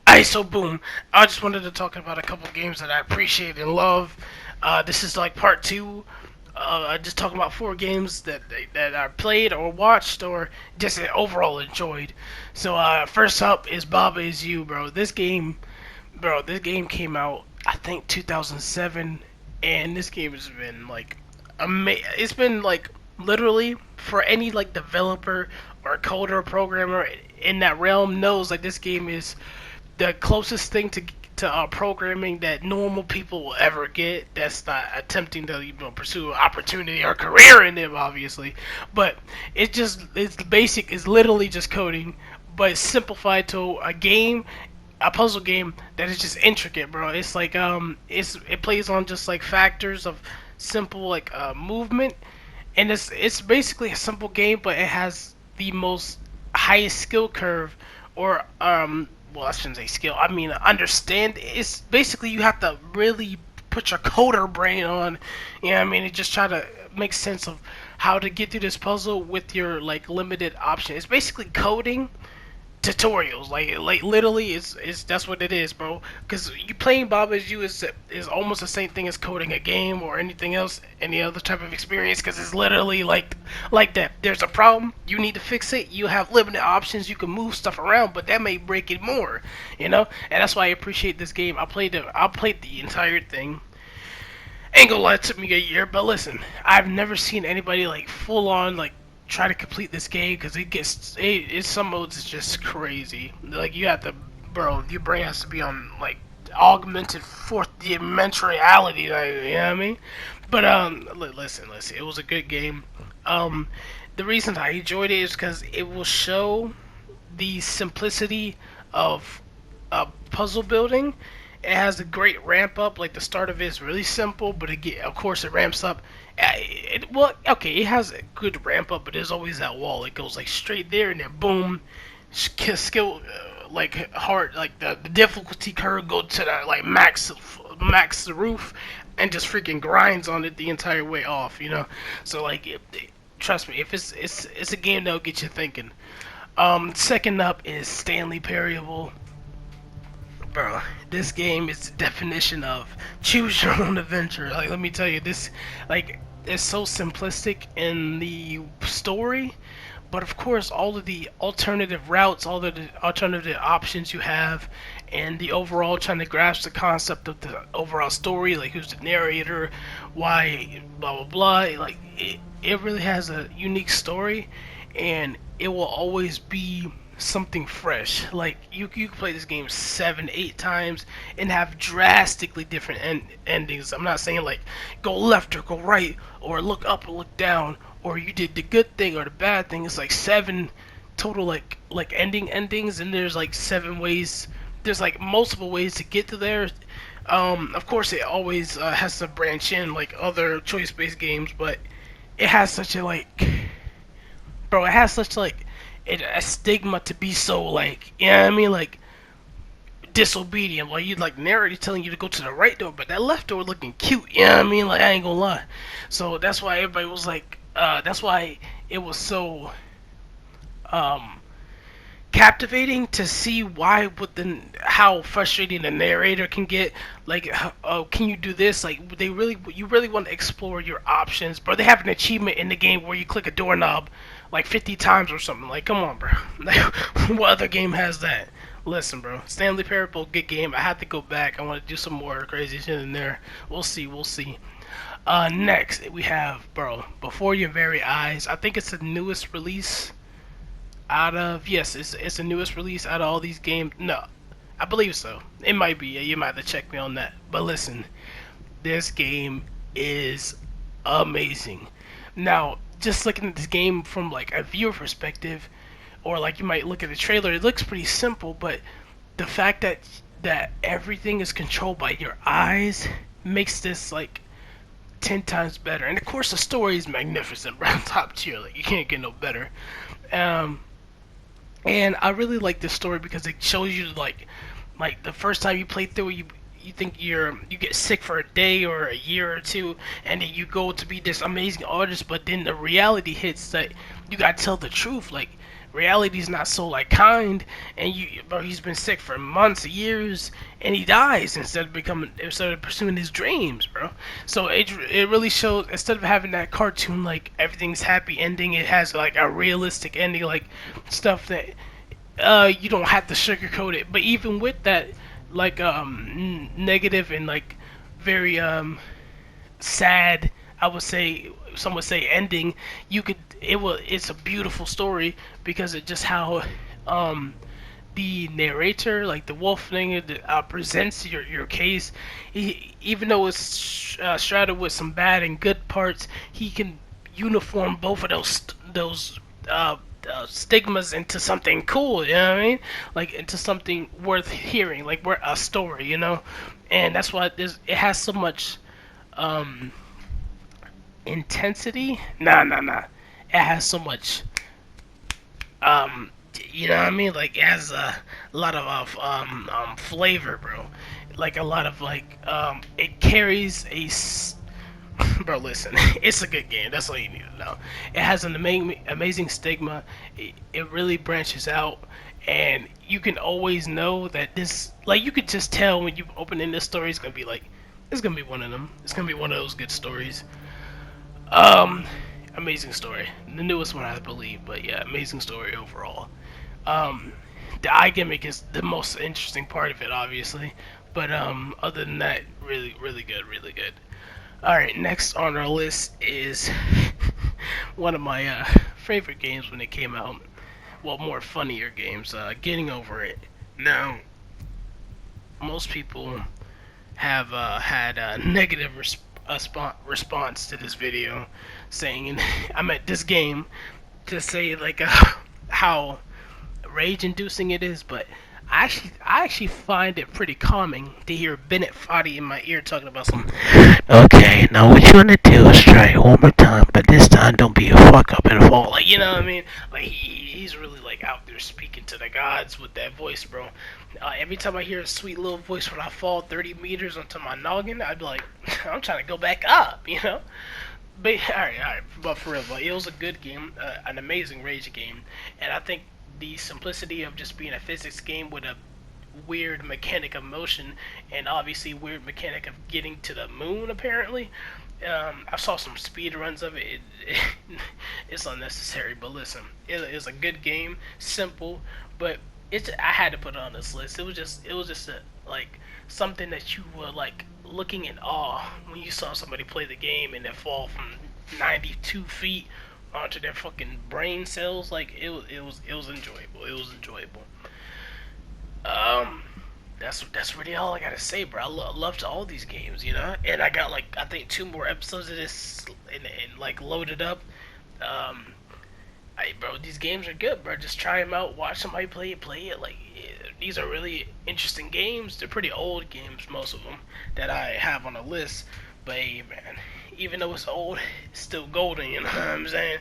Alright, so boom. I just wanted to talk about a couple games that I appreciate and love. This is like part two. I just talking about four games that I played or watched or just overall enjoyed. So first up is Baba Is You, bro. This game came out I think 2007, and this game has been like it's been like literally for any like developer or coder programmer in that realm knows like this game is the closest thing to programming that normal people will ever get. That's not attempting to pursue opportunity or career in them, obviously. But it's basic. It's literally just coding, but it's simplified to a puzzle game that is just intricate, bro. It's like it plays on just like factors of simple like movement, and it's basically a simple game, but it has the most highest skill curve, or well, I shouldn't say skill. I mean understand. It's basically you have to really put your coder brain on. You know what I mean? And just try to make sense of how to get through this puzzle with your like limited option. It's basically coding tutorials. Like literally, it's that's what it is, bro. Because you playing Baba Is You is almost the same thing as coding a game or anything else, any other type of experience. Because it's literally like that. There's a problem, you need to fix it. You have limited options. You can move stuff around, but that may break it more, you know. And that's why I appreciate this game. I played the entire thing. Ain't gonna lie, it took me a year, but listen, I've never seen anybody like full on like try to complete this game because it some modes is just crazy. Like you have to, bro, your brain has to be on like augmented fourth dimension reality. Like, you know what I mean? But listen, it was a good game. Um, the reason I enjoyed it is because it will show the simplicity of puzzle building. It has a great ramp up. Like the start of it is really simple, but of course, it ramps up. Well, okay, it has a good ramp up, but there's always that wall. It goes like straight there, and then boom, skill like hard, like the difficulty curve go to the like max the roof, and just freaking grinds on it the entire way off. You know, so like trust me, if it's a game that'll get you thinking. Second up is Stanley Parable. Bro, this game is the definition of choose your own adventure. Like, let me tell you, this, like, it's so simplistic in the story, but of course, all of the alternative routes, all of the alternative options you have, and the overall trying to grasp the concept of the overall story, like who's the narrator, why, blah blah blah. Like, it really has a unique story, and it will always be something fresh. Like you can play this game seven, eight times and have drastically different endings. I'm not saying like go left or go right or look up or look down or you did the good thing or the bad thing. It's like seven total like endings, and there's like seven ways. There's like multiple ways to get to there. Of course, it always has to branch in like other choice-based games, but it has such a like, bro. It has such like a stigma to be so like, you know what I mean, like disobedient. Like you like narrative telling you to go to the right door, but that left door looking cute. You know what I mean? Like I ain't gonna lie. So that's why everybody was like, that's why it was so um captivating to see why with the how frustrating the narrator can get. Like, oh, can you do this? Like, you really want to explore your options, but they have an achievement in the game where you click a doorknob like 50 times or something. Like, come on, bro. Like, what other game has that? Listen, bro. Stanley Parable, good game. I have to go back. I want to do some more crazy shit in there. We'll see. We'll see. Next we have, bro, Before Your Very Eyes. I think it's the newest release out of yes, it's the newest release out of all these games. No, I believe so. It might be. Yeah, you might have to check me on that. But listen, this game is amazing. Now, just looking at this game from like a viewer perspective, or like you might look at the trailer, it looks pretty simple. But the fact that everything is controlled by your eyes makes this like 10 times better. And of course, the story is magnificent, right? Top tier. Like you can't get no better. Um, and I really like this story because it shows you like the first time you play through, you think you get sick for a day or a year or two, and then you go to be this amazing artist, but then the reality hits that you gotta tell the truth. Like reality's not so like kind, and bro, he's been sick for months, years, and he dies instead of pursuing his dreams, bro. So it really shows, instead of having that cartoon like everything's happy ending, it has like a realistic ending, like stuff that you don't have to sugarcoat it. But even with that, like negative and like very sad, I would say, some would say ending, you could it's a beautiful story because it just how the narrator, like the wolf thing, presents your case. Even though it's shrouded with some bad and good parts, he can uniform both of those stigmas into something cool. You know what I mean? Like into something worth hearing, like a story. You know, and that's why it has so much intensity. Nah. It has so much you know what I mean? Like it has a lot of flavor, bro. Like a lot of like it carries bro, listen, it's a good game. That's all you need to know. It has an amazing stigma. It really branches out, and you can always know that this, like, you could just tell when you open in this story, it's gonna be like, it's gonna be one of them. It's gonna be one of those good stories. Um, Amazing story. The newest one, I believe, but yeah, amazing story overall. Um, the eye gimmick is the most interesting part of it, obviously, but other than that, really, really good, really good. All right, next on our list is one of my favorite games when it came out. Well, more funnier games. Getting Over It. Now, most people have had a negative response to this video, saying, I meant this game, to say like how rage-inducing it is, but I actually find it pretty calming to hear Bennett Foddy in my ear talking about some. Okay, now what you wanna do is try it one more time, but this time don't be a fuck up and fall. Like, you know what I mean? Like he's really like out there speaking to the gods with that voice, bro. Every time I hear a sweet little voice when I fall 30 meters onto my noggin, I'd be like, I'm trying to go back up, you know? But alright. But for real, but it was a good game, an amazing rage game, and I think the simplicity of just being a physics game with a weird mechanic of motion, and obviously weird mechanic of getting to the moon, apparently. I saw some speed runs of it. It's unnecessary, but listen, it is a good game, simple, but I had to put it on this list. It was just like something that you were like looking in awe when you saw somebody play the game and then fall from 92 feet onto their fucking brain cells. Like it was enjoyable. It was enjoyable. Um, that's really all I gotta say, bro. I loved all these games, you know, and I got like I think 2 more episodes of this and like loaded up. Um, bro, these games are good, bro. Just try them out. Watch somebody play it. Like these are really interesting games. They're pretty old games, most of them that I have on the list. But hey, man, even though it's old, it's still golden. You know what I'm saying?